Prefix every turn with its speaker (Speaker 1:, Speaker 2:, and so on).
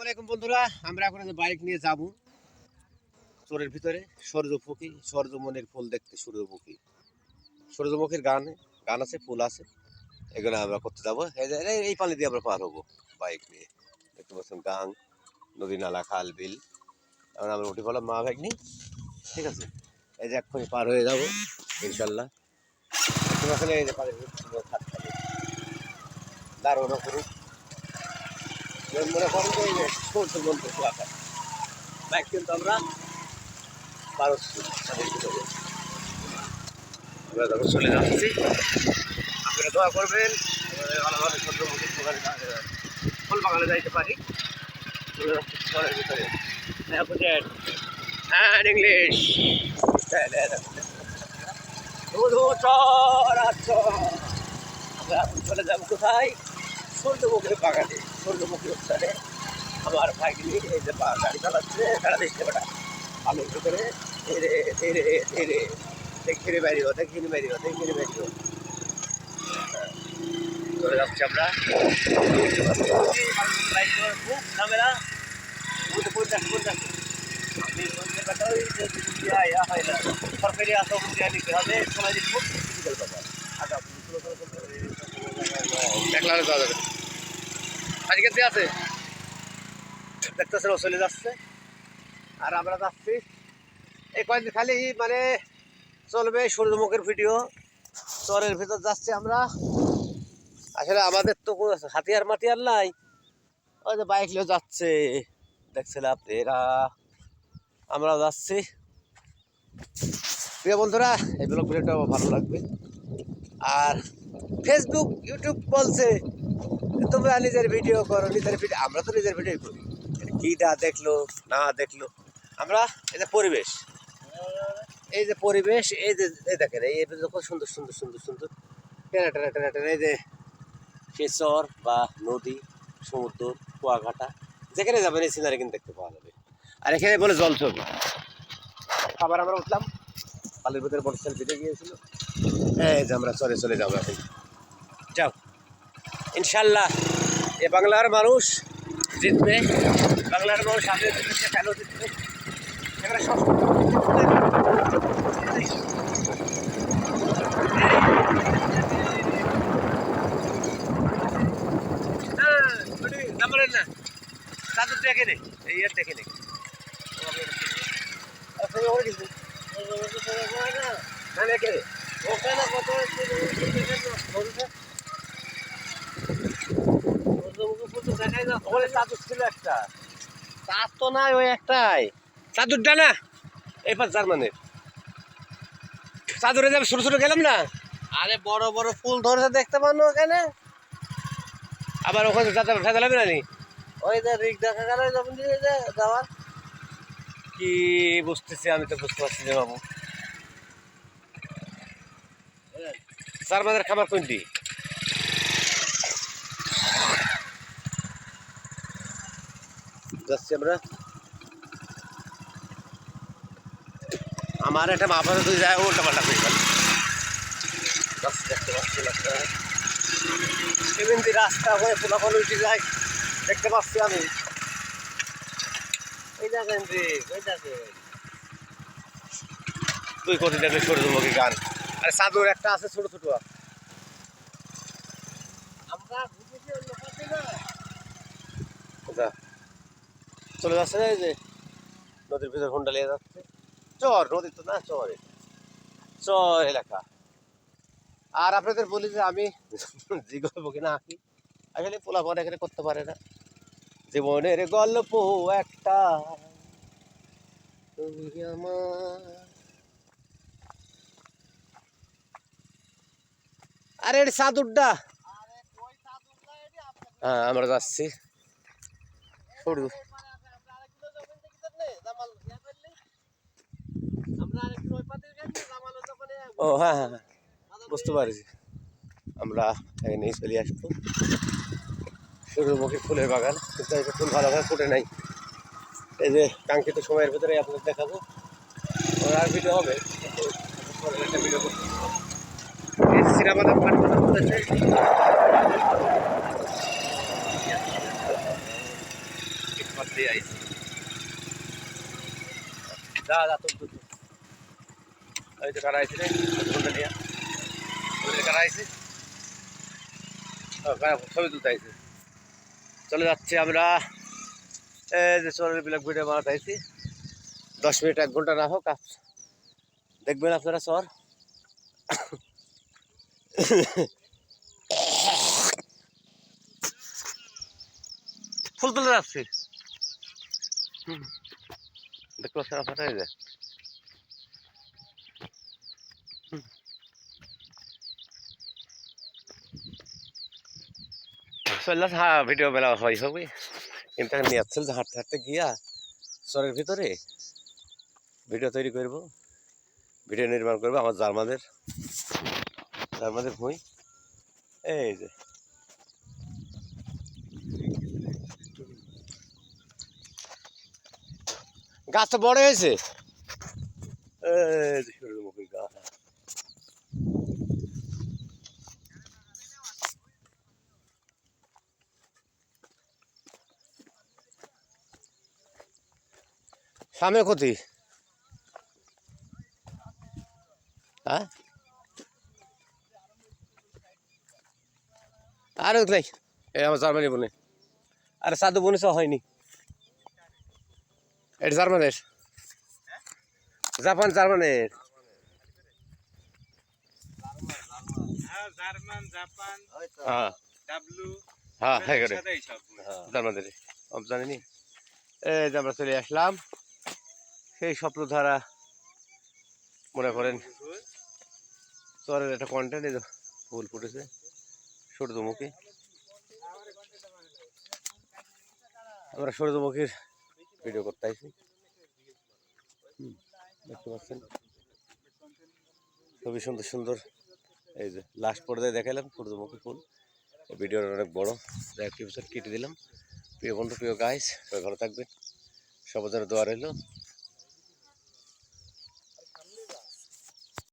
Speaker 1: আসসালামু বন্ধুরা, আমরা এখন বাইক নিয়ে যাব চরের ভিতরে সূর্যমুখী সূর্যমুখীর ফুল দেখতে। সূর্যমুখীর গান আছে, ফুল আছে, এগুলো আমরা করতে যাবো। এই পানি দিয়ে আমরা পার হবো বাইক নিয়ে। দেখতে পাচ্ছেন গাং, নদী, নালা, খাল, বিল। এখন আমরা উঠে পড়লাম মা ভাগ্নি, ঠিক আছে। এই যে এক্ষুনি পার হয়ে যাবো ইনশাল্লাহ। দেখতে পাচ্ছেন এই যে পানির দারুণ করুক মনে করেন যে এই যে সূর্যমুখী আকার বাইক কিন্তু আমরা পারছি। আমরা যখন চলে যাচ্ছি আপনারা দোয়া করবেন ভালোভাবে সূর্যমুখী ফুল বাগানে যাইতে পারি। চলে যাচ্ছি শহরের ভিতরে ইংলিশ আমরা এখন চলে যাবো কোথায়? সূর্যমুখীর বাগানে, সূর্যমুখী উদ্যানে। আমার ভাইগুলি এই যে গাড়ি চালাচ্ছে, তারা দেখতে পারে আলোর ভিতরে ধীরে ধীরে ধীরে দেখিয়ে বেরিয়ে চলে যাচ্ছি আমরা। ক্যামেরা সরকারি আসা নিতে হবে, সময় দিচ্ছি যাওয়া যাবে। আজকে আছে দেখতেছেন ও চলে যাচ্ছে আর আমরা যাচ্ছি। এই কয়েকদিন খালি মানে চলবে সূর্যমুখীর ভিডিও। চরের ভিতর যাচ্ছি আমরা। আসলে আমাদের তো কোনো হাতিয়ার মাতিয়ার নাই, ওই যে বাইক নিয়ে যাচ্ছে দেখছিলাম আপনি, এরা আমরা যাচ্ছি। প্রিয় বন্ধুরা, এই ব্লগ ভিডিওটা ভালো লাগবে। আর ফেসবুক ইউটিউব বলছে তোমরা নিজের ভিডিও করো, নিজের ভিডিও। আমরা তো নিজের ভিডিও করি, কিটা দেখলো না দেখলো। আমরা এই যে পরিবেশ, এই যে পরিবেশ, এই যে এই দেখেন এই খুব সুন্দর সুন্দর সুন্দর সুন্দর টেনা টেনা টেনা টেনা, এই যে সে চর বা নদী, সমুদ্র, কুয়াঘাটা, যেখানে যাবেন এই সিনারি কিন্তু দেখতে পাওয়া যাবে। আর এখানে বলে জল ছবি। আবার আমরা উঠলাম, পালের ভিতরে মোটরসাইকেল বেঁধে গিয়েছিল। এই যে আমরা চলে চলে যাবো এখন। যাও ইনশাল্লাহ এ বাংলার মানুষ জিতবে, বাংলার মানুষ আগে জিতবে, কেন জিতবে এখানে সব না। তাদের দেখে নে, এই আর দেখে নে ছিল একটা, তার তো নাই, ওই একটাই চাদরটা না। এবার জার্মানের চাদরে যাবে, ছোট ছোট গেলাম না। আরে বড় বড় ফুল ধরেছে দেখতে পানো ওখানে। আবার ওখানে ভেজা লাগবে না নি, ওই যে রিক দেখা গেল যাওয়ার। কি বুঝতেছি আমি, তো বুঝতে পারছি যে বাবু জার্মানের খাবার কোনটি? যাচ্ছি আমরা। আমার একটা মাফা তুই যায় উল্টা পাল্টা করে গেল। দেখতে পাচ্ছি রাস্তা হয়ে ফোলাফল উঠে যায়, দেখতে পাচ্ছি আমি। ওই দেখেন রে, ওই দেখেন তুই কোথায় দেখবি সূর্যমুখী গান। আরে চাদর একটা আছে ছোট ছোট। আমরা চলে যাচ্ছে এই যে নদীর ভিতর হুন্ডা নিয়ে যাচ্ছে। চর নদী তো না, চর এলাকা। আর আপনাদের বলি যে আমি জিগলবো কিনা আঁকি, আসলে পোলাপন এখানে করতে পারে না। জীবনের গল্প একটা তুমি আমার। আরে এর চাদুরটা, হ্যাঁ আমরা যাচ্ছি। ও হ্যাঁ হ্যাঁ হ্যাঁ, বুঝতে পারছি। আমরা এখানে চলে আসবো সূর্যমুখী ফুলের বাগান, কিন্তু এই ফুল ভালোভাবে ফুটে নাই। এই যে কাঙ্ক্ষিত সময়ের ভিতরে আপনাদের দেখাবো, আর ভিডিও হবে। সিনেমাটা পাঠ করেছে দিয়ে আইছি যা যা তুল ওই তো কারা আইছি রে ঘন্টা নিয়ে ওই কারা আইছি ছবি তুলতে আইছি চলে যাচ্ছি আমরা এই যে চরের ব্লগ ভিডিও বানাতে আইছি 10 মিনিট 1 ঘন্টা না হোক দেখবেন আপনারা চর ফুল তুলে যাচ্ছি দেখতে পাচ্ছেন আপনারা এই যে চললাম হ্যাঁ ভিডিও বেলা হয় হবে কিন্তু নিয়ে যাচ্ছিল যে হাঁটতে হাঁটতে গিয়া চরের ভিতরে ভিডিও তৈরি করব ভিডিও নির্মাণ করবো আমার জার্মাদের ভুঁই এই যে গাছ তো বড় হয়েছে এই যে সূর্যমুখী গাছ সামনে ক্ষতি হ্যাঁ আরে নাই এই আমার জার্মানি বোনে আরে সাধু বোনে সব হয়নি এটা জার্মানের জার্মানের হ্যাঁ হ্যাঁ হ্যাঁ জার্মানের জানিনি এই যে আমরা চলে আসলাম সেই স্বপ্নধারা মনে করেন চরের একটা কন্টেন্ট এই ফুল ফুটেছে সূর্যমুখী আমরা সূর্যমুখীর ভিডিও করতে আইছি দেখতে পাচ্ছেন খুবই সুন্দর সুন্দর এই যে লাস্ট পর্যায়ে দেখালাম সূর্যমুখী ফুল এই ভিডিওটা অনেক বড় একটি এপিসোড কেটে দিলাম প্রিয় বন্ধু প্রিয় গাইস সবাই ভালো থাকবেন সবার জন্য দোয়া রইল